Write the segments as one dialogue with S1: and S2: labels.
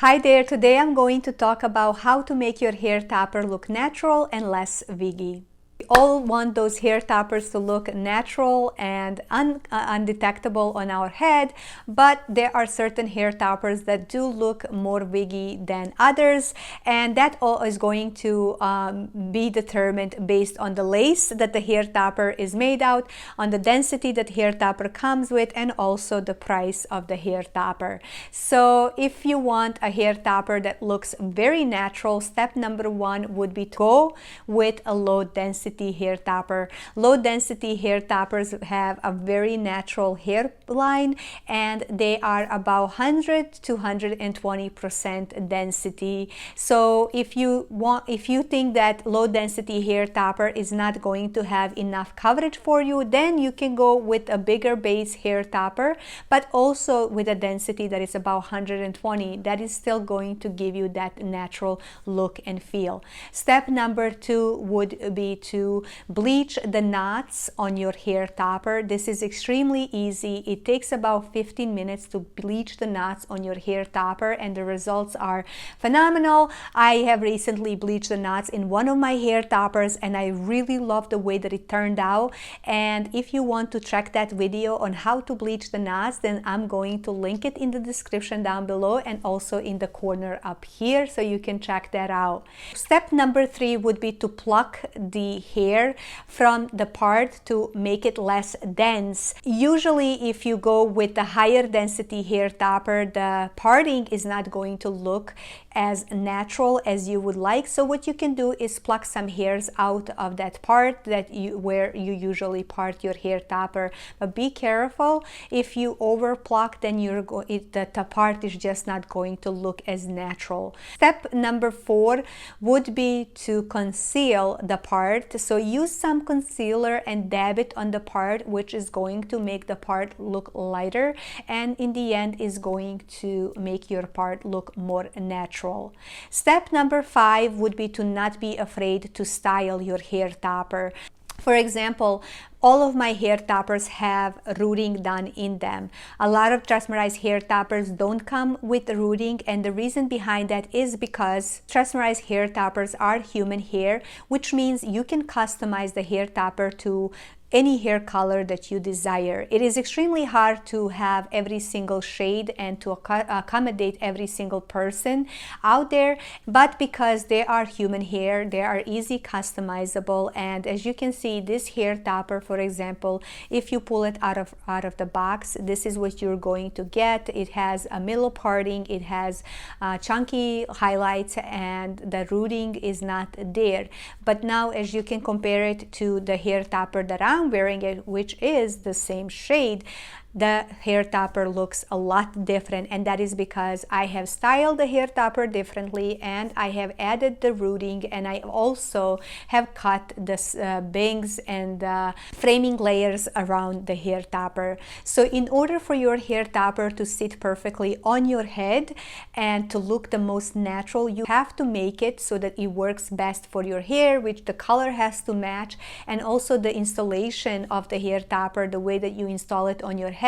S1: Hi there, today I'm going to talk about how to make your hair topper look natural and less wiggy. We all want those hair toppers to look natural and undetectable on our head, but there are certain hair toppers that do look more wiggy than others, and that all is going to be determined based on the lace that the hair topper is made out, on the density that hair topper comes with, and also the price of the hair topper. So if you want a hair topper that looks very natural, step number one would be to go with a low density hair topper. Low density hair toppers have a very natural hairline, and they are about 100 to 120% density. So if you think that low density hair topper is not going to have enough coverage for you, then you can go with a bigger base hair topper, but also with a density that is about 120. That is still going to give you that natural look and feel. Step number two would be to bleach the knots on your hair topper. This is extremely easy. It takes about 15 minutes to bleach the knots on your hair topper, and the results are phenomenal. I have recently bleached the knots in one of my hair toppers, and I really love the way that it turned out. And if you want to check that video on how to bleach the knots, then I'm going to link it in the description down below and also in the corner up here, so you can check that out. Step number three would be to pluck the hair from the part to make it less dense. Usually if you go with the higher density hair topper, the parting is not going to look as natural as you would like. So what you can do is pluck some hairs out of that part where you usually part your hair topper. But be careful, if you over pluck, then the part is just not going to look as natural. Step number four would be to conceal the part. So use some concealer and dab it on the part, which is going to make the part look lighter, and in the end is going to make your part look more natural. Step number five would be to not be afraid to style your hair topper. For example, all of my hair toppers have rooting done in them. A lot of Tressmerize hair toppers don't come with rooting, and the reason behind that is because Tressmerize hair toppers are human hair, which means you can customize the hair topper to any hair color that you desire. It is extremely hard to have every single shade and to accommodate every single person out there, but because they are human hair, they are easy customizable. And as you can see, this hair topper, for example, if you pull it out of the box, this is what you're going to get. It has a middle parting, it has chunky highlights, and the rooting is not there. But now as you can compare it to the hair topper that I'm wearing it, which is the same shade, the hair topper looks a lot different, and that is because I have styled the hair topper differently, and I have added the rooting, and I also have cut the bangs and framing layers around the hair topper. So in order for your hair topper to sit perfectly on your head and to look the most natural, you have to make it so that it works best for your hair, which the color has to match, and also the installation of the hair topper, the way that you install it on your head,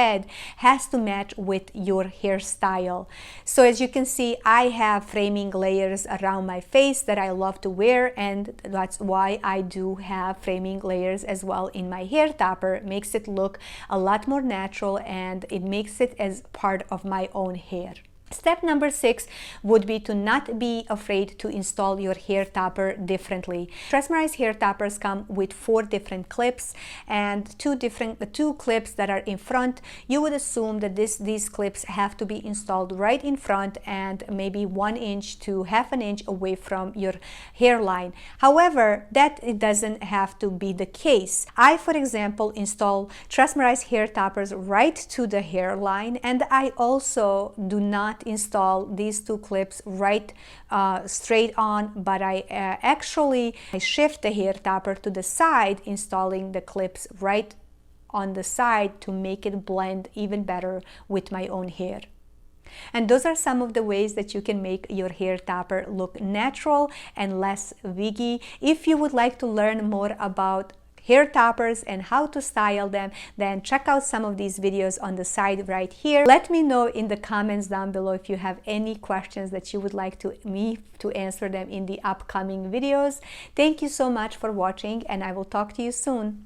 S1: has to match with your hairstyle. So as you can see, I have framing layers around my face that I love to wear, and that's why I do have framing layers as well in my hair topper. It makes it look a lot more natural, and it makes it as part of my own hair. Step number six would be to not be afraid to install your hair topper differently. Tressmerize hair toppers come with 4 different clips and two clips that are in front. You would assume that these clips have to be installed right in front and maybe 1 inch to half an inch away from your hairline. However, it doesn't have to be the case. I, for example, install Tressmerize hair toppers right to the hairline, and I also do not install these 2 clips right straight on, but I shift the hair topper to the side, installing the clips right on the side to make it blend even better with my own hair. And those are some of the ways that you can make your hair topper look natural and less wiggy. If you would like to learn more about hair toppers and how to style them, then check out some of these videos on the side right here. Let me know in the comments down below if you have any questions that you would like me to answer them in the upcoming videos. Thank you so much for watching, and I will talk to you soon.